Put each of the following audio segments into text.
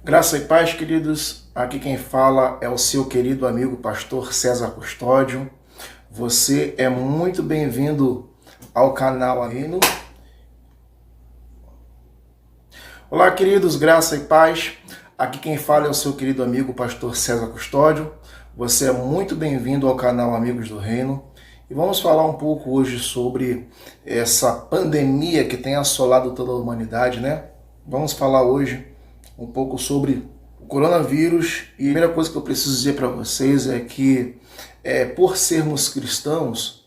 Graça e paz, queridos. Aqui quem fala é o seu querido amigo pastor César Custódio. Você é muito bem-vindo ao canal Reino. Olá, queridos, graça e paz. Aqui quem fala é o seu querido amigo pastor César Custódio. Você é muito bem-vindo ao canal Amigos do Reino. E vamos falar um pouco hoje sobre essa pandemia que tem assolado toda a humanidade, né? Vamos falar hoje um pouco sobre o coronavírus. E a primeira coisa que eu preciso dizer para vocês é que, por sermos cristãos,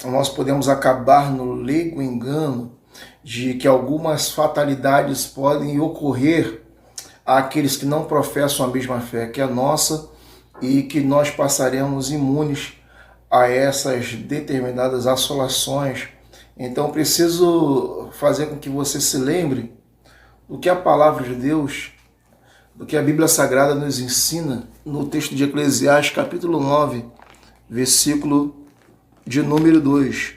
nós podemos acabar no leigo engano de que algumas fatalidades podem ocorrer àqueles que não professam a mesma fé que a nossa e que nós passaremos imunes a essas determinadas assolações. Então preciso fazer com que você se lembre do que a palavra de Deus, do que a Bíblia Sagrada nos ensina no texto de Eclesiastes, capítulo 9, versículo de número 2.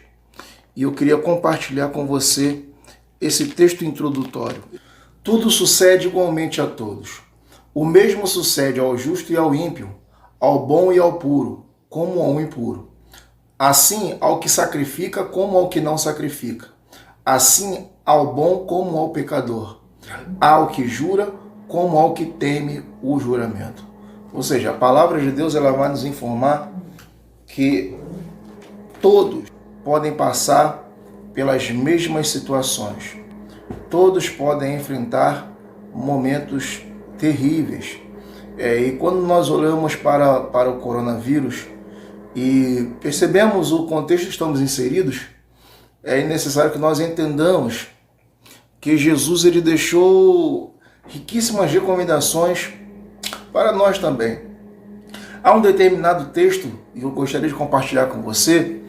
E eu queria compartilhar com você esse texto introdutório. Tudo sucede igualmente a todos. O mesmo sucede ao justo e ao ímpio, ao bom e ao puro, como ao impuro. Assim ao que sacrifica como ao que não sacrifica. Assim ao bom como ao pecador. Ao que jura como ao que teme o juramento. Ou seja, a palavra de Deus ela vai nos informar que todos podem passar pelas mesmas situações. Todos podem enfrentar momentos terríveis. E quando nós olhamos para o coronavírus e percebemos o contexto que estamos inseridos, é necessário que nós entendamos que Jesus ele deixou riquíssimas recomendações para nós também. Há um determinado texto que eu gostaria de compartilhar com você,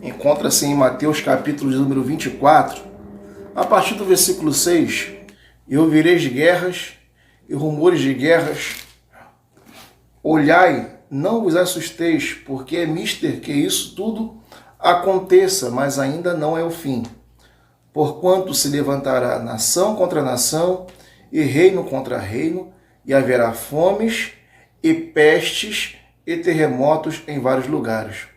encontra-se em Mateus capítulo de número 24, a partir do versículo 6. E ouvireis guerras e rumores de guerras. Olhai, não vos assusteis, porque é mister que isso tudo aconteça, mas ainda não é o fim. Porquanto se levantará nação contra nação, e reino contra reino, e haverá fomes, e pestes, e terremotos em vários lugares.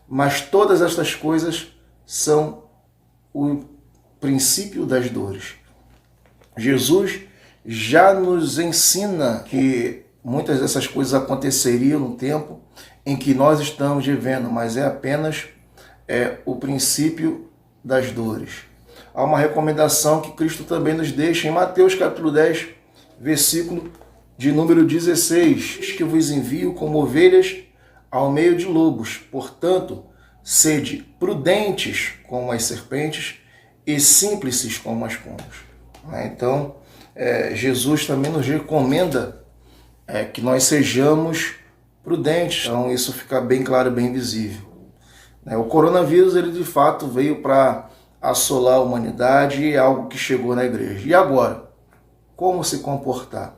Mas todas estas coisas são o princípio das dores. Jesus já nos ensina que muitas dessas coisas aconteceriam no tempo em que nós estamos vivendo, mas é apenas o princípio das dores. Há uma recomendação que Cristo também nos deixa em Mateus capítulo 10, versículo de número 16, que vos envio como ovelhas ao meio de lobos. Portanto, sede prudentes como as serpentes e simples como as pombas. Então, Jesus também nos recomenda que nós sejamos prudentes. Então, isso fica bem claro, bem visível. O coronavírus, ele de fato veio para assolar a humanidade e é algo que chegou na igreja. E agora? Como se comportar?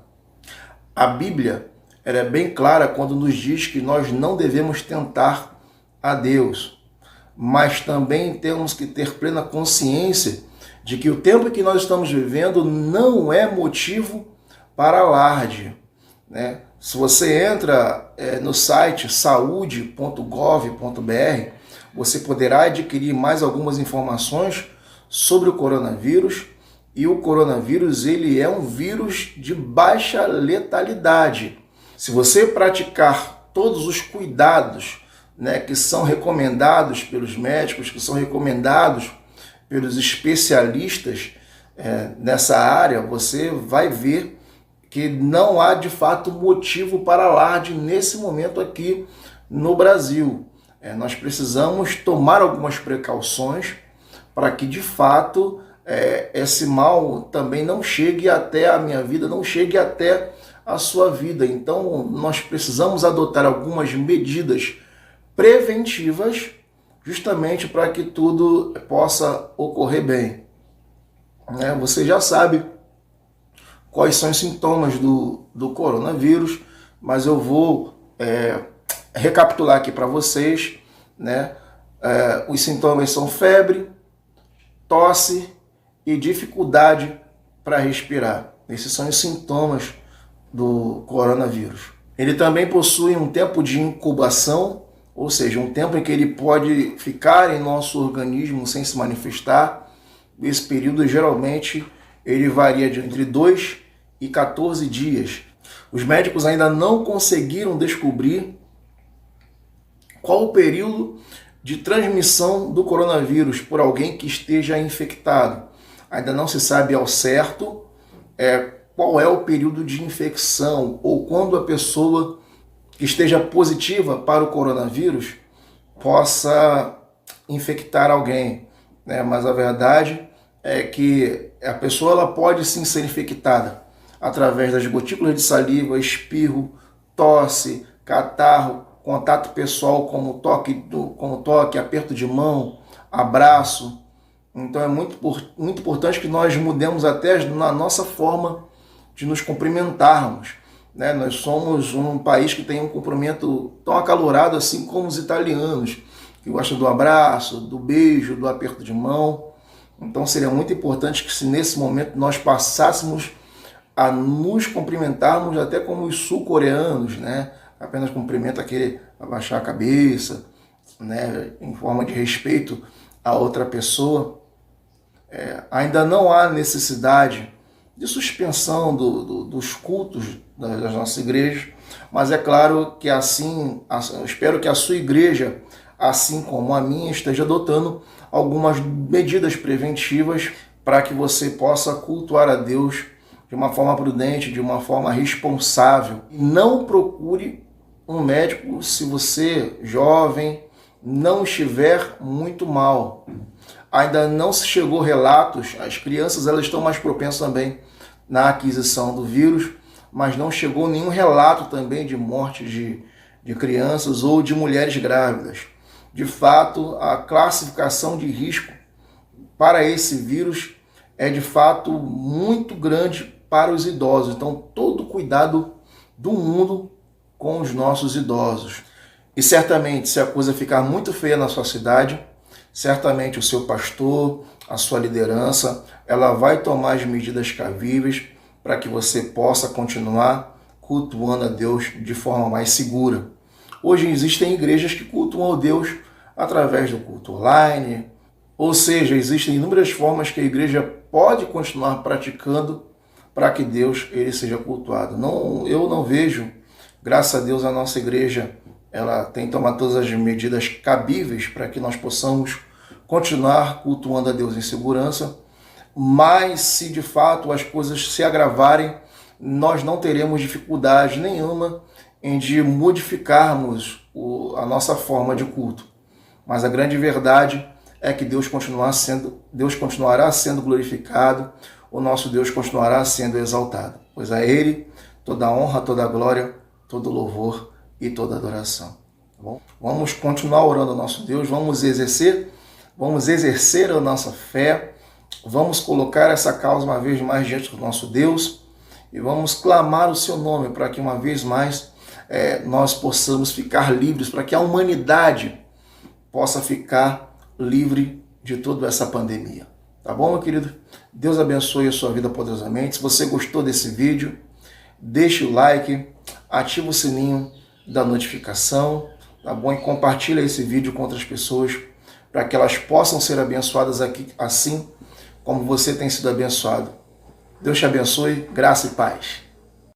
A Bíblia ela é bem clara quando nos diz que nós não devemos tentar a Deus, mas também temos que ter plena consciência de que o tempo que nós estamos vivendo não é motivo para alarde. Se você entra no site saude.gov.br, você poderá adquirir mais algumas informações sobre o coronavírus. E o coronavírus ele é um vírus de baixa letalidade. Se você praticar todos os cuidados que são recomendados pelos médicos, que são recomendados pelos especialistas nessa área, você vai ver que não há de fato motivo para alarde nesse momento aqui no Brasil. Nós precisamos tomar algumas precauções para que de fato esse mal também não chegue até a minha vida, não chegue até a sua vida. Então nós precisamos adotar algumas medidas preventivas justamente para que tudo possa ocorrer bem. Você já sabe quais são os sintomas do coronavírus, mas eu vou recapitular aqui para vocês. Os sintomas são febre, tosse e dificuldade para respirar. Esses são os sintomas do coronavírus. Ele também possui um tempo de incubação, ou seja, um tempo em que ele pode ficar em nosso organismo sem se manifestar. Esse período geralmente ele varia de entre 2 e 14 dias. Os médicos ainda não conseguiram descobrir qual o período de transmissão do coronavírus por alguém que esteja infectado. Ainda não se sabe ao certo qual é o período de infecção ou quando a pessoa que esteja positiva para o coronavírus possa infectar alguém, né? Mas a verdade é que a pessoa ela pode sim ser infectada através das gotículas de saliva, espirro, tosse, catarro, contato pessoal como toque, aperto de mão, abraço. Então é muito importante que nós mudemos até na nossa forma de nos cumprimentarmos, né? Nós somos um país que tem um cumprimento tão acalorado assim como os italianos, que gostam do abraço, do beijo, do aperto de mão. Então seria muito importante que se nesse momento nós passássemos a nos cumprimentarmos até como os sul-coreanos, né? Apenas cumprimento aquele abaixar a cabeça, né? Em forma de respeito a outra pessoa. Ainda não há necessidade de suspensão dos cultos das nossas igrejas, mas é claro que assim, eu espero que a sua igreja, assim como a minha, esteja adotando algumas medidas preventivas para que você possa cultuar a Deus de uma forma prudente, de uma forma responsável. Não procure um médico se você, jovem, não estiver muito mal. Ainda não se chegou relatos, as crianças elas estão mais propensas também na aquisição do vírus, mas não chegou nenhum relato também de morte de crianças ou de mulheres grávidas. De fato, a classificação de risco para esse vírus é de fato muito grande para os idosos. Então, todo cuidado do mundo com os nossos idosos. E certamente, se a coisa ficar muito feia na sua cidade, certamente o seu pastor, a sua liderança, ela vai tomar as medidas cabíveis para que você possa continuar cultuando a Deus de forma mais segura. Hoje existem igrejas que cultuam a Deus através do culto online, ou seja, existem inúmeras formas que a igreja pode continuar praticando para que Deus ele seja cultuado. Eu não vejo, graças a Deus, a nossa igreja ela tem tomado todas as medidas cabíveis para que nós possamos continuar cultuando a Deus em segurança, mas se de fato as coisas se agravarem, nós não teremos dificuldade nenhuma em de modificarmos a nossa forma de culto. Mas a grande verdade é que Deus continuará sendo glorificado, o nosso Deus continuará sendo exaltado, pois a Ele toda a honra, toda a glória, todo louvor e toda adoração. Tá bom? Vamos continuar orando ao nosso Deus, vamos exercer a nossa fé, vamos colocar essa causa uma vez mais diante do nosso Deus e vamos clamar o seu nome para que uma vez mais nós possamos ficar livres, para que a humanidade possa ficar livre de toda essa pandemia. Tá bom, meu querido? Deus abençoe a sua vida poderosamente. Se você gostou desse vídeo, deixe o like, ativa o sininho da notificação, tá bom? E compartilha esse vídeo com outras pessoas para que elas possam ser abençoadas aqui, assim como você tem sido abençoado. Deus te abençoe, graça e paz.